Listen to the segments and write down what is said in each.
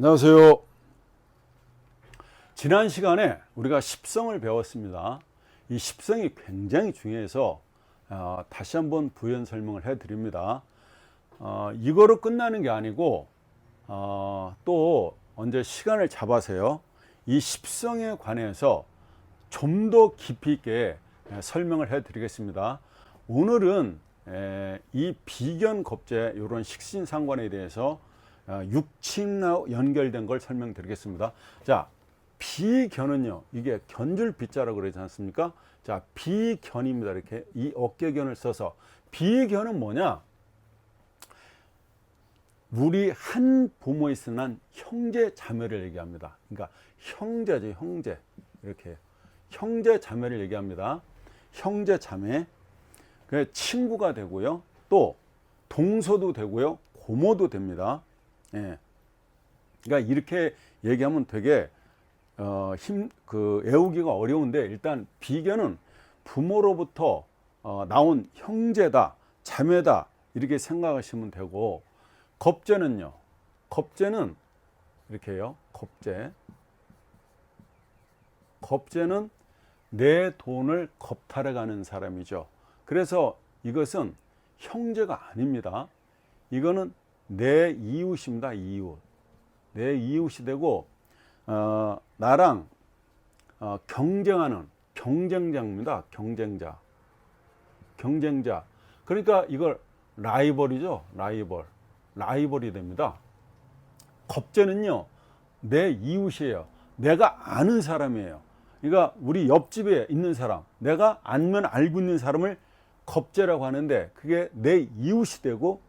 안녕하세요. 지난 시간에 우리가 십성을 배웠습니다. 이 십성이 굉장히 중요해서 다시 한번 부연 설명을 해 드립니다. 이거로 끝나는 게 아니고 또 언제 시간을 잡아서요, 이 십성에 관해서 좀 더 깊이 있게 설명을 해 드리겠습니다. 오늘은 이 비견 겁재 이런 식신상관에 대해서 육친하고 연결된 걸 설명드리겠습니다. 자, 비견은요, 이게 견줄 비자라고 그러지 않습니까? 자, 비견입니다. 이렇게 이 어깨견을 써서. 비견은 뭐냐? 우리 한 부모에 있으난 형제 자매를 얘기합니다. 그러니까 형제죠, 형제. 이렇게 형제 자매를 얘기합니다. 형제 자매. 그 친구가 되고요, 또 동서도 되고요, 고모도 됩니다. 예. 그러니까 이렇게 얘기하면 되게 외우기가 어려운데, 일단 비견은 부모로부터 나온 형제다, 자매다, 이렇게 생각하시면 되고, 겁재는요, 겁재는 이렇게요. 겁재는 내 돈을 겁탈해 가는 사람이죠. 그래서 이것은 형제가 아닙니다. 이거는 내 이웃입니다. 이웃. 내 이웃이 되고 나랑 경쟁하는 경쟁자입니다. 경쟁자. 그러니까 이걸 라이벌이죠. 라이벌이 됩니다. 겁재는요, 내 이웃이에요. 내가 아는 사람이에요. 그러니까 우리 옆집에 있는 사람, 내가 알고 있는 사람을 겁재라고 하는데, 그게 내 이웃이 되고,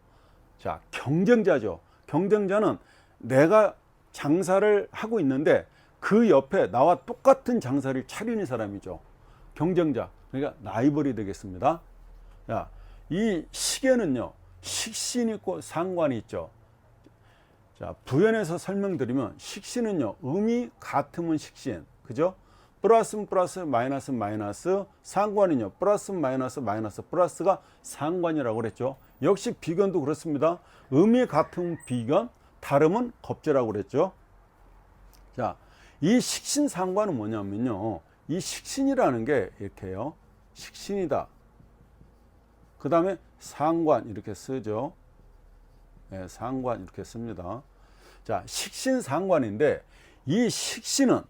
자, 경쟁자죠. 경쟁자는 내가 장사를 하고 있는데 그 옆에 나와 똑같은 장사를 차리는 사람이죠. 경쟁자. 그러니까 라이벌이 되겠습니다. 자, 이 식에는요, 식신이 있고 상관이 있죠. 자, 부연해서 설명드리면, 식신은요, 음이 같으면 식신, 그죠? 플러스는 플러스, 마이너스는 마이너스, 상관은요, 플러스 마이너스 플러스가 상관이라고 그랬죠. 역시 비견도 그렇습니다. 음이 같은 비견, 다름은 겁재라고 그랬죠. 자, 이 식신 상관은 뭐냐면요, 이 식신이라는 게 이렇게요, 식신이다. 그 다음에 상관 이렇게 쓰죠. 네, 상관 이렇게 씁니다. 자, 식신 상관인데, 이 식신은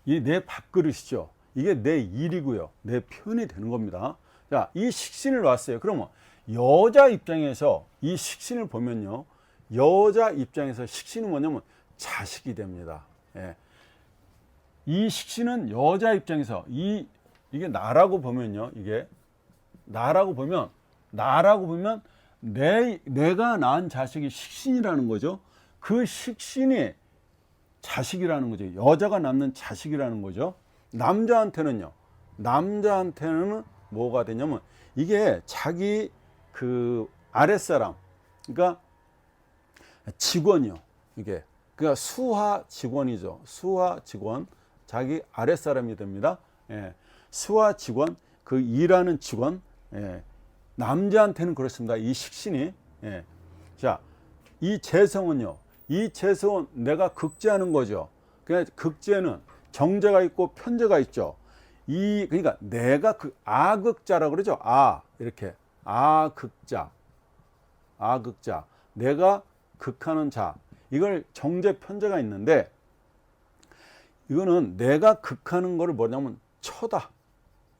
이 내 밥그릇이죠. 이게 내 일이고요, 내 편이 되는 겁니다. 자, 이 식신을 놨어요. 그러면 여자 입장에서 이 식신을 보면요, 여자 입장에서 식신은 뭐냐면 자식이 됩니다. 예. 이 식신은 여자 입장에서 이게 나라고 보면요, 이게 나라고 보면 내가 낳은 자식이 식신이라는 거죠. 그 식신이 자식이라는 거죠. 여자가 낳는 자식이라는 거죠. 남자한테는 뭐가 되냐면, 이게 자기 그 아랫사람, 그러니까 직원이요. 이게 그러니까 수하 직원이죠. 수하 직원, 자기 아랫사람이 됩니다. 예. 수하 직원, 그 일하는 직원. 예. 남자한테는 그렇습니다. 이 식신이. 예. 자, 이 재성은요, 이 재성은 내가 극재하는 거죠. 그러니까 극재는 정재가 있고 편재가 있죠. 그러니까 내가 그 아극자라고 그러죠. 이렇게 아극자. 내가 극하는 자. 이걸 정재 편재가 있는데, 이거는 내가 극하는 거를 뭐냐면 처다.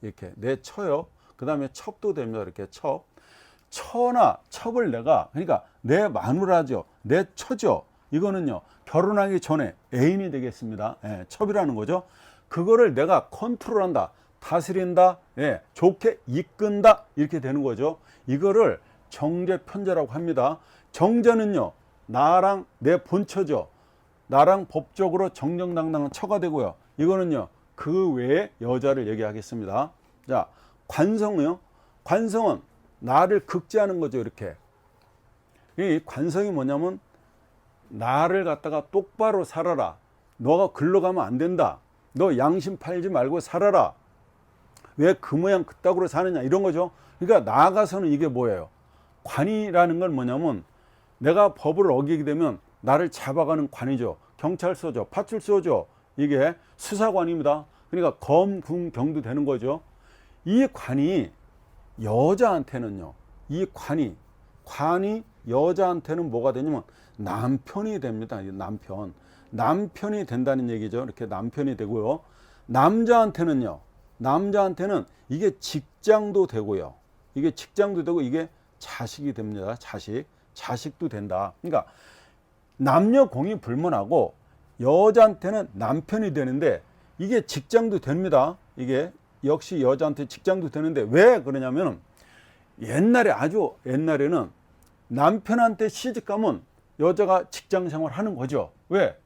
이렇게 내 처요. 그 다음에 첩도 됩니다. 이렇게 처나 첩을 내가, 그러니까 내 마누라죠. 내 처죠. 이거는요, 결혼하기 전에 애인이 되겠습니다. 예, 첩이라는 거죠. 그거를 내가 컨트롤한다, 다스린다, 예, 좋게 이끈다, 이렇게 되는 거죠. 이거를 정재 편재라고 합니다. 정재는요, 나랑 내 본처죠. 나랑 법적으로 정정당당한 처가 되고요. 이거는요, 그 외에 여자를 얘기하겠습니다. 자, 관성은요, 관성은 나를 극제하는 거죠. 이렇게. 이 관성이 뭐냐면, 나를 갖다가 똑바로 살아라. 너가 글로 가면 안 된다. 너 양심 팔지 말고 살아라. 왜 그 모양 그따구로 사느냐, 이런 거죠. 그러니까 나아가서는 이게 뭐예요? 관이라는 건 뭐냐면, 내가 법을 어기게 되면 나를 잡아가는 관이죠. 경찰서죠. 파출소죠. 이게 수사관입니다. 그러니까 검, 궁, 경도 되는 거죠. 이 관이 여자한테는요. 이 관이 여자한테는 뭐가 되냐면 남편이 됩니다. 남편이 된다는 얘기죠. 이렇게 남편이 되고요. 남자한테는 이게 직장도 되고요. 이게 직장도 되고 이게 자식이 됩니다. 자식도 된다. 그러니까 남녀 공이 불문하고 여자한테는 남편이 되는데 이게 직장도 됩니다. 이게 역시 여자한테 직장도 되는데 왜 그러냐면 아주 옛날에는 남편한테 시집가면 여자가 직장 생활 하는 거죠. 왜?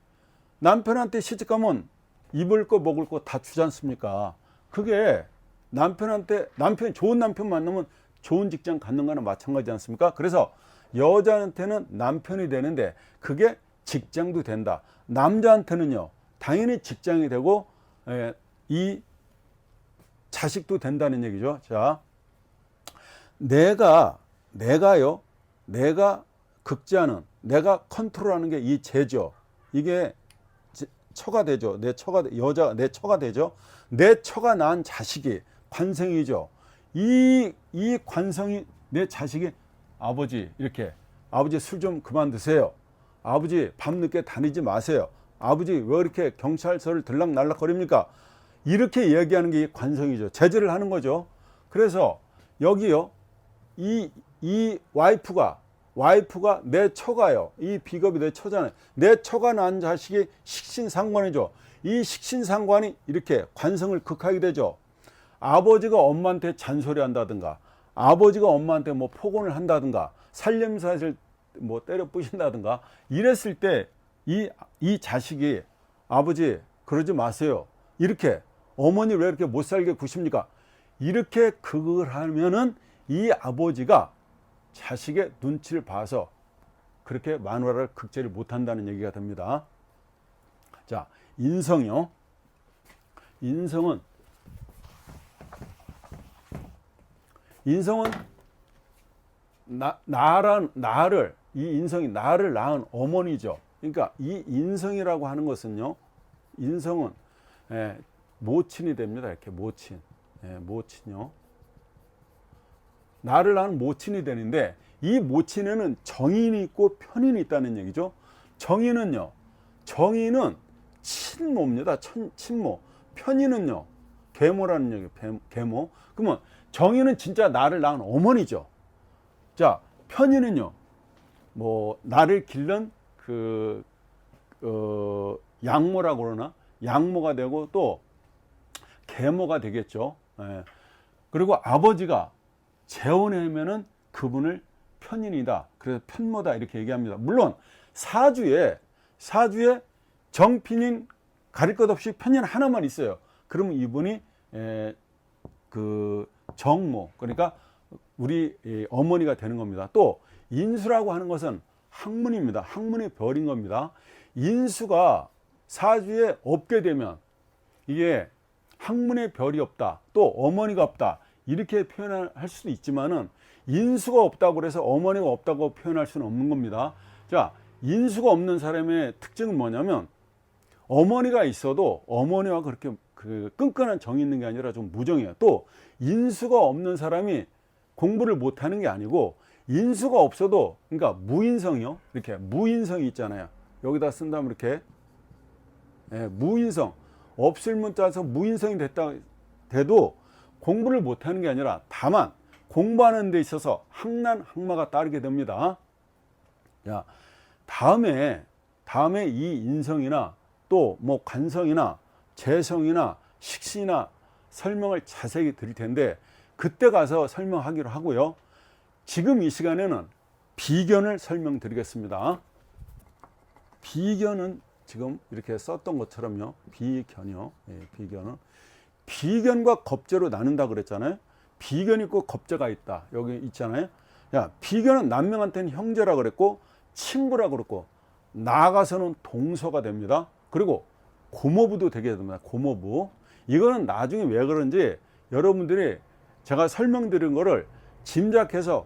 남편한테 시집가면 입을 거 먹을 거 다 주지 않습니까? 그게 남편이 좋은 남편 만나면 좋은 직장 갖는 거나 마찬가지 않습니까? 그래서 여자한테는 남편이 되는데 그게 직장도 된다. 남자한테는요, 당연히 직장이 되고 이 자식도 된다는 얘기죠. 자, 내가 극제하는, 내가 컨트롤하는 게 이 재죠. 이게 처가 되죠. 내 처가 되죠. 내 처가 낳은 자식이 관성이죠. 이 관성이 내 자식이 아버지 술 좀 그만 드세요. 아버지 밤늦게 다니지 마세요. 아버지 왜 이렇게 경찰서를 들락날락거립니까? 이렇게 얘기하는 게 관성이죠. 제재를 하는 거죠. 그래서 여기요, 이 와이프가 내 처가요. 이 비겁이 내 처잖아요. 내 처가 낳은 자식이 식신상관이죠. 이 식신상관이 이렇게 관성을 극하게 되죠. 아버지가 엄마한테 잔소리 한다든가, 아버지가 엄마한테 뭐 폭언을 한다든가, 살림살이를 뭐 때려 부신다든가, 이랬을 때 이 자식이 아버지 그러지 마세요. 이렇게 어머니 왜 이렇게 못 살게 구십니까? 이렇게 극을 하면은 이 아버지가 자식의 눈치를 봐서 그렇게 마누라를 극제를 못한다는 얘기가 됩니다. 자, 인성이요. 인성은 이 인성이 나를 낳은 어머니죠. 그러니까 이 인성이라고 하는 것은요, 인성은 모친이 됩니다. 이렇게 모친요. 나를 낳은 모친이 되는데 이 모친에는 정인이 있고 편인이 있다는 얘기죠. 정인은 친모입니다. 친모. 편인은요, 계모라는 얘기예요. 계모. 그러면 정인은 진짜 나를 낳은 어머니죠. 자, 편인은요, 뭐 나를 기른 양모라고 그러나, 양모가 되고 또 계모가 되겠죠. 그리고 아버지가 재혼하면은 그분을 편인이다, 그래서 편모다 이렇게 얘기합니다. 물론 사주에 정편인 가릴 것 없이 편인 하나만 있어요. 그러면 이분이 그 정모, 그러니까 우리 어머니가 되는 겁니다. 또 인수라고 하는 것은 학문입니다. 학문의 별인 겁니다. 인수가 사주에 없게 되면 이게 학문의 별이 없다, 또 어머니가 없다, 이렇게 표현할 수도 있지만은 인수가 없다고 그래서 어머니가 없다고 표현할 수는 없는 겁니다. 자, 인수가 없는 사람의 특징은 뭐냐면 어머니가 있어도 어머니와 그렇게 끈끈한 정이 있는 게 아니라 좀 무정해요. 또 인수가 없는 사람이 공부를 못하는 게 아니고, 인수가 없어도, 그러니까 무인성이요. 이렇게 무인성이 있잖아요. 여기다 쓴다면 이렇게 무인성, 없을 문자에서 무인성이 돼도 공부를 못하는 게 아니라 다만 공부하는 데 있어서 학난학마가 따르게 됩니다. 자, 다음에 이 인성이나 또 뭐 관성이나 재성이나 식신이나 설명을 자세히 드릴 텐데 그때 가서 설명하기로 하고요. 지금 이 시간에는 비견을 설명드리겠습니다. 비견은 지금 이렇게 썼던 것처럼요. 비견이요. 비견과 겁제로 나눈다 그랬잖아요. 비견이 있고 겁제가 있다. 여기 있잖아요. 야, 비견은 남명한테는 형제라 그랬고 친구라 그랬고 나아가서는 동서가 됩니다. 그리고 고모부도 되게 됩니다. 고모부. 이거는 나중에 왜 그런지 여러분들이 제가 설명드린 거를 짐작해서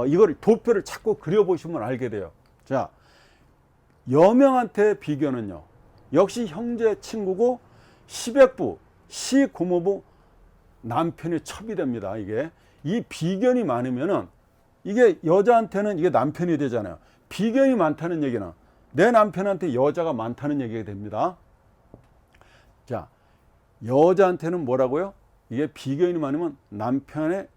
이걸 도표를 찾고 그려보시면 알게 돼요. 자, 여명한테 비견은요, 역시 형제 친구고 시백부, 시고모부 남편의 첩이 됩니다. 이게 이 비견이 많으면은 이게 여자한테는 이게 남편이 되잖아요. 비견이 많다는 얘기는 내 남편한테 여자가 많다는 얘기가 됩니다. 자, 여자한테는 뭐라고요? 이게 비견이 많으면 남편이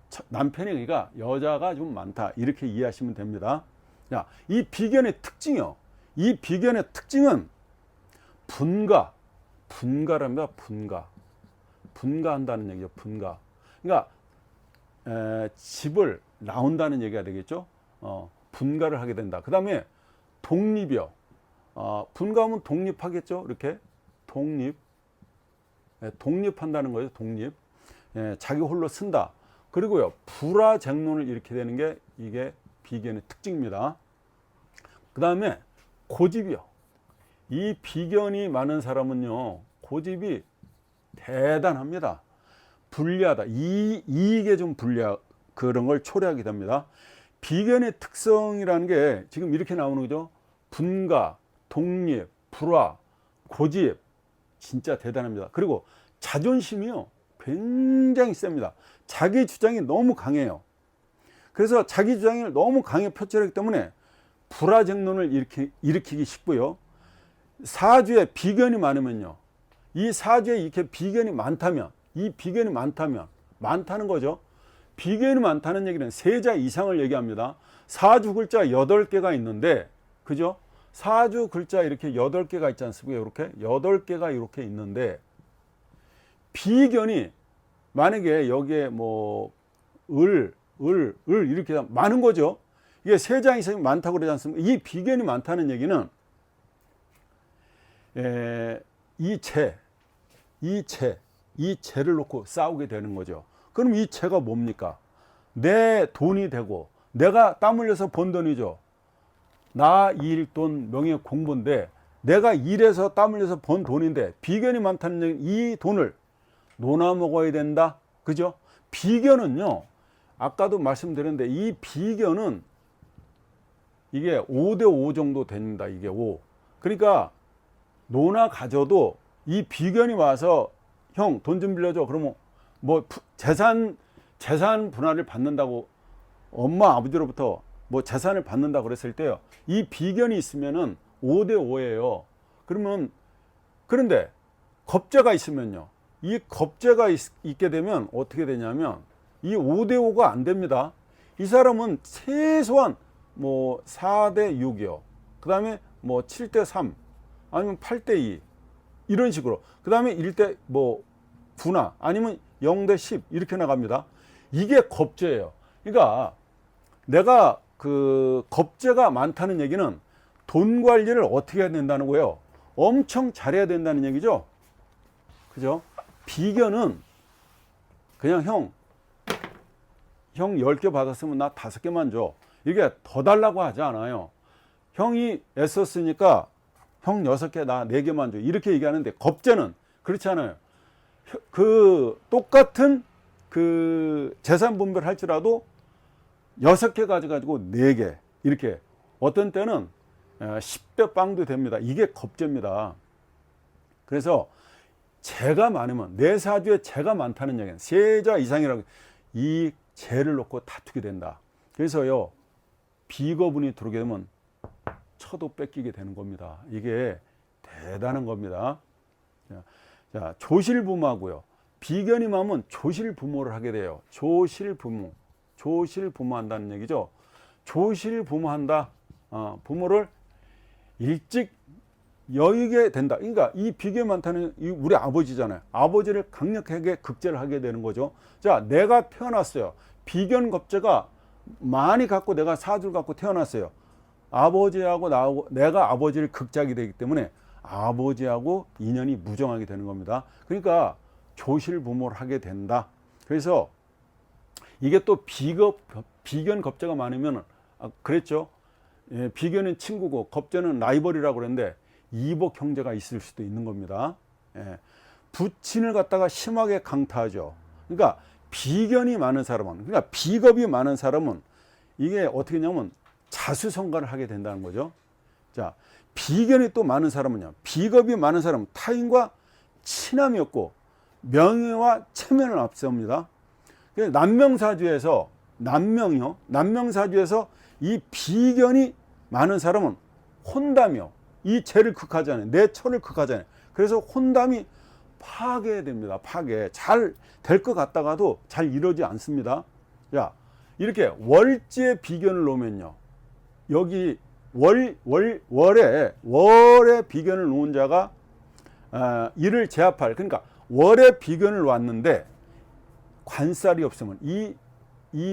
그러니까 여자가 좀 많다, 이렇게 이해하시면 됩니다. 자, 이 비견의 특징이요. 이 비견의 특징은 분가랍니다. 분가한다는 얘기죠. 분가. 그러니까 집을 나온다는 얘기가 되겠죠. 분가를 하게 된다. 그 다음에 독립이요. 분가하면 독립하겠죠. 이렇게 독립한다는 거죠. 독립. 자기 홀로 쓴다. 그리고요, 불화쟁론을 일으키게 되는 게 이게 비견의 특징입니다. 그 다음에 고집이요. 이 비견이 많은 사람은요, 고집이 대단합니다. 불리하다. 이익에 좀 그런 걸 초래하게 됩니다. 비견의 특성이라는 게 지금 이렇게 나오는 거죠. 분가, 독립, 불화, 고집, 진짜 대단합니다. 그리고 자존심이요, 굉장히 셉니다. 자기 주장이 너무 강해요. 그래서 자기 주장이 너무 강하게 표출하기 때문에 불화쟁론을 일으키기 쉽고요. 사주에 비견이 많으면요, 이 사주에 이렇게 비견이 많다면, 많다는 거죠. 비견이 많다는 얘기는 세자 이상을 얘기합니다. 사주 글자 8개가 있는데, 그죠? 사주 글자 이렇게 8개가 있지 않습니까? 이렇게 8개가 이렇게 있는데, 비견이 만약에 여기에 뭐 이렇게 많은 거죠. 이게 세자 이상이 많다고 그러지 않습니까? 이 비견이 많다는 얘기는 이 재를 놓고 싸우게 되는 거죠. 그럼 이 재가 뭡니까? 내 돈이 되고 내가 땀 흘려서 번 돈이죠. 나 일, 돈, 명예, 공부인데 내가 일해서 땀 흘려서 번 돈인데 비견이 많다는 얘기는 이 돈을 놓아 먹어야 된다. 그죠? 비견은요, 아까도 말씀드렸는데 이 비견은 이게 5대5 정도 됩니다. 이게 5. 그러니까 노나 가져도 이 비견이 와서 형 돈 좀 빌려줘. 그러면 뭐 재산 분할을 받는다고, 엄마 아버지로부터 뭐 재산을 받는다고 그랬을 때요, 이 비견이 있으면은 5대5예요. 그런데 겁재가 있으면요, 이 겁재가 있게 되면 어떻게 되냐면 이 5대5가 안 됩니다. 이 사람은 최소한 뭐 4대6이요. 그 다음에 뭐 7대3 아니면 8대2 이런 식으로, 그 다음에 1대 뭐 9나 아니면 0대10 이렇게 나갑니다. 이게 겁재예요. 그러니까 내가 그 겁재가 많다는 얘기는 돈 관리를 어떻게 해야 된다는 거예요. 엄청 잘해야 된다는 얘기죠. 그죠? 비견은 그냥 형 10개 받았으면 나 5개만 줘, 이게 더 달라고 하지 않아요. 형이 애썼으니까 형 6개, 나 4개만 줘, 이렇게 얘기하는데 겁재는 그렇지 않아요. 그 똑같은 그 재산 분배를 할지라도 6개 가져가지고 4개, 이렇게 어떤 때는 10대 빵도 됩니다. 이게 겁재입니다. 그래서 재가 많으면, 내 사주에 재가 많다는 얘기는 세자 이상이라고, 이 재를 놓고 다투게 된다. 그래서요, 비거분이 들어오게 되면 처도 뺏기게 되는 겁니다. 이게 대단한 겁니다. 자, 조실부모하고요, 비견이 많으면 조실부모를 하게 돼요. 조실부모 한다는 얘기죠. 조실부모 한다. 부모를 일찍 여의게 된다. 그러니까 이 비견이 많다는 우리 아버지잖아요. 아버지를 강력하게 극제를 하게 되는 거죠. 자, 내가 태어났어요. 비견 겁재가 많이 갖고 내가 사주를 갖고 태어났어요. 아버지하고 나하고, 내가 아버지를 극제하게 되기 때문에 아버지하고 인연이 무정하게 되는 겁니다. 그러니까 조실부모를 하게 된다. 그래서 이게 또 비견 겁재가 많으면, 그랬죠. 예, 비견은 친구고 겁재는 라이벌이라고 그랬는데 이복 형제가 있을 수도 있는 겁니다. 예, 부친을 갖다가 심하게 강타하죠. 그러니까 비견이 많은 사람은, 그러니까 비겁이 많은 사람은 이게 어떻게 하냐면 자수성가를 하게 된다는 거죠. 자, 비견이 또 많은 사람은요, 비겁이 많은 사람은 타인과 친함이 없고 명예와 체면을 앞세웁니다. 남명사주에서 이 비견이 많은 사람은 혼담이요, 이 죄를 극하잖아요. 내 처를 극하잖아요. 그래서 혼담이 파괴됩니다. 파괴. 잘 될 것 같다가도 잘 이루어지지 않습니다. 야, 이렇게 월지의 비견을 놓으면요, 여기 월에 비견을 놓은 자가 이를 제압할, 그러니까 월에 비견을 놓았는데 관살이 없으면 이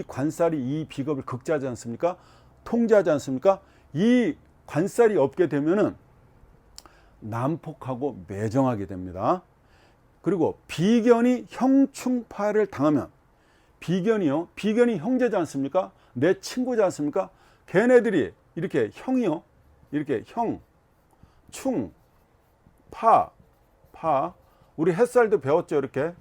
관살이 이 비겁을 극제하지 않습니까? 통제하지 않습니까? 이 관살이 없게 되면은 난폭하고 매정하게 됩니다. 그리고 비견이 형충파를 당하면, 비견이 형제지 않습니까? 내 친구지 않습니까? 걔네들이 이렇게 형이요, 이렇게 형, 충, 파, 우리 햇살도 배웠죠, 이렇게.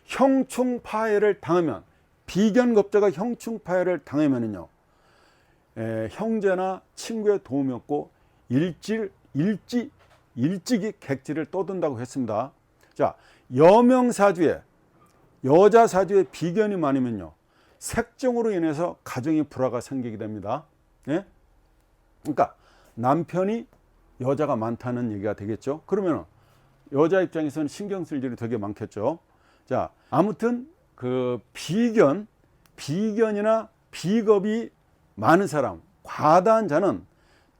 형충파해를 당하면, 비견겁자가 형충파해를 당하면은요, 형제나 친구의 도움이 없고 일찍이 객지를 떠든다고 했습니다. 자, 여명사주에, 여자 사주에 비견이 많으면요, 색정으로 인해서 가정의 불화가 생기게 됩니다. 예? 그러니까 남편이 여자가 많다는 얘기가 되겠죠. 그러면 여자 입장에서는 신경 쓸 일이 되게 많겠죠. 자, 아무튼 그 비견이나 비겁이 많은 사람, 과다한 자는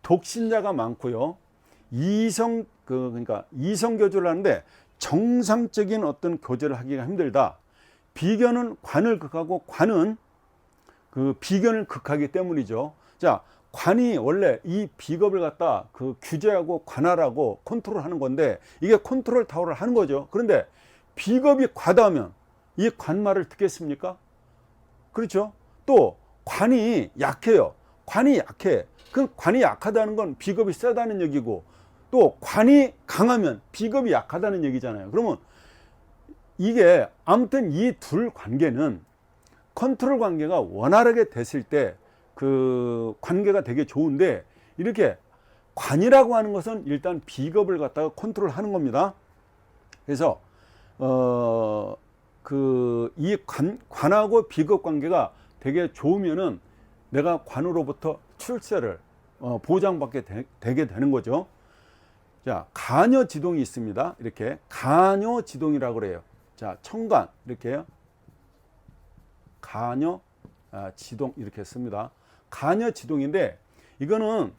독신자가 많고요, 그러니까 이성 교제를 하는데 정상적인 어떤 교제를 하기가 힘들다. 비견은 관을 극하고 관은 그 비견을 극하기 때문이죠. 자, 관이 원래 이 비겁을 갖다 그 규제하고 관할하고 컨트롤하는 건데, 이게 컨트롤 타워를 하는 거죠. 그런데 비겁이 과다하면 이 관 말을 듣겠습니까? 그렇죠. 또 관이 약해요. 관이 약해. 그 관이 약하다는 건 비겁이 세다는 얘기고, 또 관이 강하면 비겁이 약하다는 얘기잖아요. 그러면 이게 아무튼 이 둘 관계는 컨트롤 관계가 원활하게 됐을 때 그 관계가 되게 좋은데, 이렇게 관이라고 하는 것은 일단 비겁을 갖다가 컨트롤 하는 겁니다. 그래서 이 관하고 비겁 관계가 되게 좋으면은 내가 관으로부터 출세를 보장받게 되게 되는 거죠. 자, 가녀지동이 있습니다. 이렇게 가녀지동이라고 그래요. 자, 천간 이렇게요. 가녀지동 이렇게 씁니다. 가녀지동인데 이거는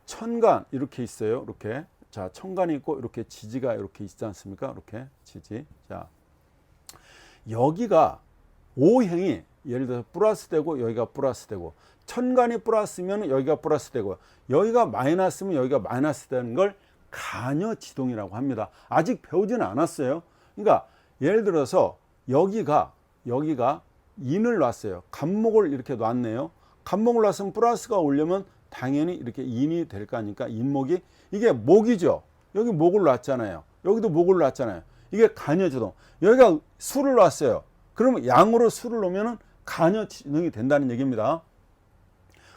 천간 이렇게 있어요. 이렇게. 자, 천간이 있고 이렇게 지지가 이렇게 있지 않습니까? 이렇게 지지. 자, 여기가 오행이 예를 들어서 플러스 되고 여기가 플러스 되고, 천간이 플러스면 여기가 플러스 되고, 여기가 마이너스면 여기가 마이너스 되는 걸 가녀지동이라고 합니다. 아직 배우지는 않았어요. 그러니까 예를 들어서 여기가 인을 놨어요. 간목을 이렇게 놨네요. 간목을 놨으면 플러스가 오려면 당연히 이렇게 인이 될 거 아닙니까? 인목이, 이게 목이죠. 여기 목을 놨잖아요. 여기도 목을 놨잖아요. 이게 가녀지동. 여기가 수를 놨어요. 그러면 양으로 수를 놓으면 가녀지동이 된다는 얘기입니다.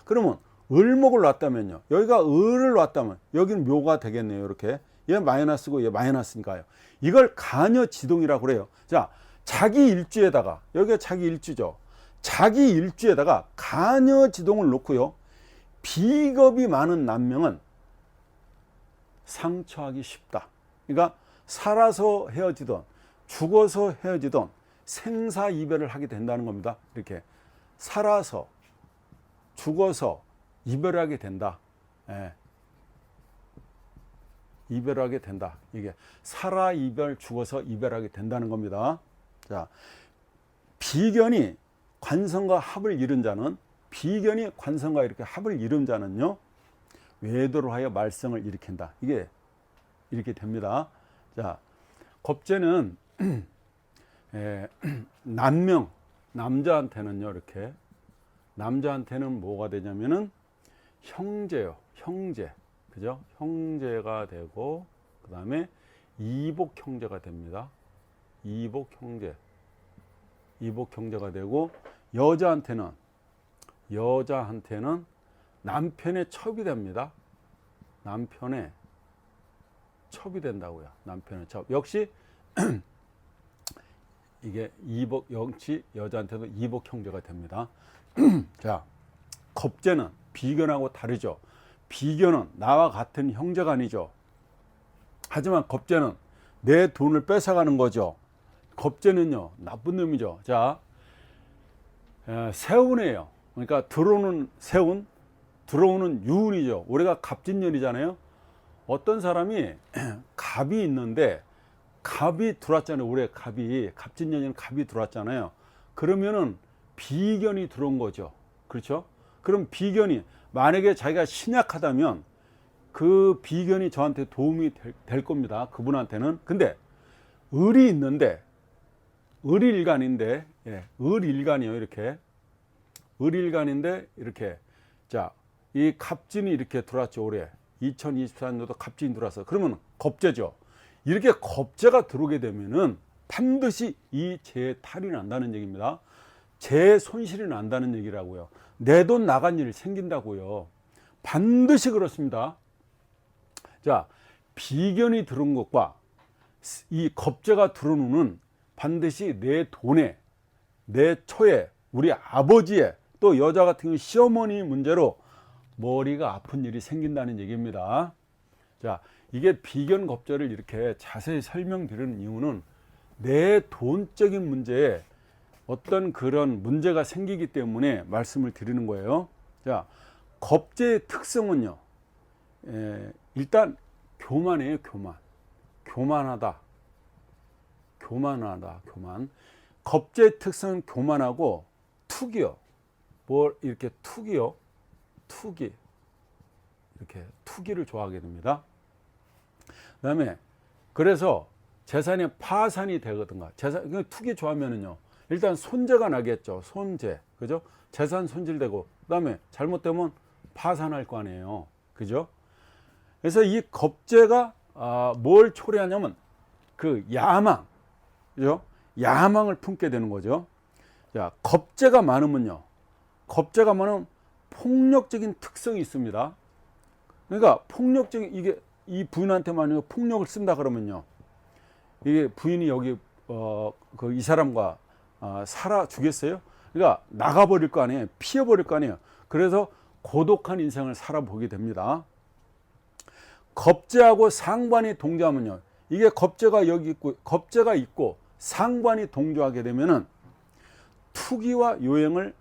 그러면 을목을 놨다면요, 여기가 을을 놨다면 여기는 묘가 되겠네요. 이렇게. 얘 마이너스고 얘 마이너스니까요. 이걸 가녀지동이라고 그래요. 자, 자기 일주에다가, 여기가 자기 일주죠. 자기 일주에다가 가녀지동을 놓고요, 비겁이 많은 남명은 상처하기 쉽다. 그러니까 살아서 헤어지던 죽어서 헤어지던 생사이별을 하게 된다는 겁니다. 이렇게 살아서 죽어서 이별하게 된다. 예. 이별하게 된다. 이게 살아 이별, 죽어서 이별하게 된다는 겁니다. 자, 비견이 관성과 합을 이룬 자는, 비견이 관성과 이렇게 합을 이룬 자는요, 외도로 하여 말썽을 일으킨다. 이게 이렇게 됩니다. 자, 겁재는 남명, 남자한테는요, 이렇게 남자한테는 뭐가 되냐면은 형제요, 형제. 그죠? 형제가 되고, 그 다음에 이복 형제가 됩니다. 이복 형제. 이복 형제가 되고, 여자한테는 남편의 첩이 됩니다. 남편의 첩이 된다고요. 남편의 첩. 역시 이게 이복 영치 여자한테도 이복 형제가 됩니다. 자, 겁재는 비견하고 다르죠. 비견은 나와 같은 형제가 아니죠. 하지만 겁재는 내 돈을 뺏어가는 거죠. 겁재는요, 나쁜 놈이죠. 자, 세운이에요. 그러니까 들어오는 세운, 들어오는 유운이죠. 올해가 갑진년이잖아요. 어떤 사람이 갑이 있는데 갑이 들어왔잖아요. 올해 갑진년에는 갑이 들어왔잖아요. 그러면은 비견이 들어온 거죠. 그렇죠? 그럼 비견이 만약에 자기가 신약하다면 그 비견이 저한테 도움이 될 겁니다. 그분한테는. 근데 을이 있는데, 을일간인데, 예, 을일간이요. 이렇게 을일간인데 이렇게, 자, 이 갑진이 이렇게 들어왔죠. 올해 2024년도 갑진이 들어와서, 그러면 겁재죠. 이렇게 겁재가 들어오게 되면은 반드시 이 재탈이 난다는 얘기입니다. 재 손실이 난다는 얘기라고요. 내 돈 나간 일이 생긴다고요. 반드시 그렇습니다. 자, 비견이 들어온 것과 이 겁재가 들어오는 반드시 내 돈에, 내 처에, 우리 아버지의, 또 여자 같은 경우 시어머니 문제로 머리가 아픈 일이 생긴다는 얘기입니다. 자, 이게 비견 겁재를 이렇게 자세히 설명드리는 이유는 내 돈적인 문제에 어떤 그런 문제가 생기기 때문에 말씀을 드리는 거예요. 자, 겁재의 특성은요, 일단 교만이에요. 교만하다. 겁재의 특성은 교만하고 투기요. 뭘 이렇게 투기요. 투기. 이렇게 투기를 좋아하게 됩니다. 그 다음에 그래서 재산이 파산이 되거든가. 재산, 투기 좋아하면은요, 일단 손재가 나겠죠. 손재. 그죠? 재산 손질되고, 그 다음에 잘못되면 파산할 거 아니에요. 그죠? 그래서 이 겁재가 뭘 초래하냐면 그 야망. 그죠? 야망을 품게 되는 거죠. 자, 겁재가 많으면요, 겁재가 많으면 폭력적인 특성이 있습니다. 그러니까 폭력적인, 이게 이 부인한테 만약에 폭력을 쓴다 그러면요, 이게 부인이 여기 이 사람과 살아 주겠어요? 그러니까 나가버릴 거 아니에요. 피해버릴 거 아니에요. 그래서 고독한 인생을 살아보게 됩니다. 겁재하고 상관이 동조하면요, 이게 겁재가 여기 있고 겁재가 있고 상관이 동조하게 되면은 투기와 요행을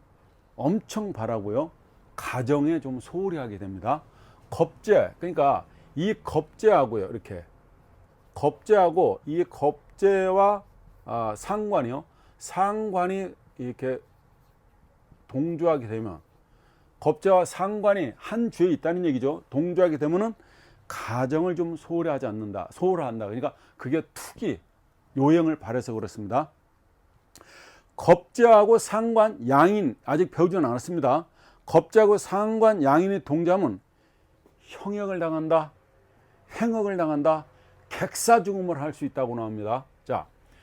엄청 바라고요, 가정에 좀 소홀히 하게 됩니다. 겁재, 그러니까 이 겁재하고요, 이렇게 겁재하고 이 겁재와 상관이요, 상관이 이렇게 동조하게 되면, 겁재와 상관이 한 주에 있다는 얘기죠. 동조하게 되면은 가정을 좀 소홀히 한다. 그러니까 그게 투기, 요행을 바라서 그렇습니다. 겁재하고 상관, 양인, 아직 배우지는 않았습니다. 겁재하고 상관, 양인이 동조하면 형역을 당한다, 횡역을 당한다, 객사 죽음을 할 수 있다고 나옵니다. 자,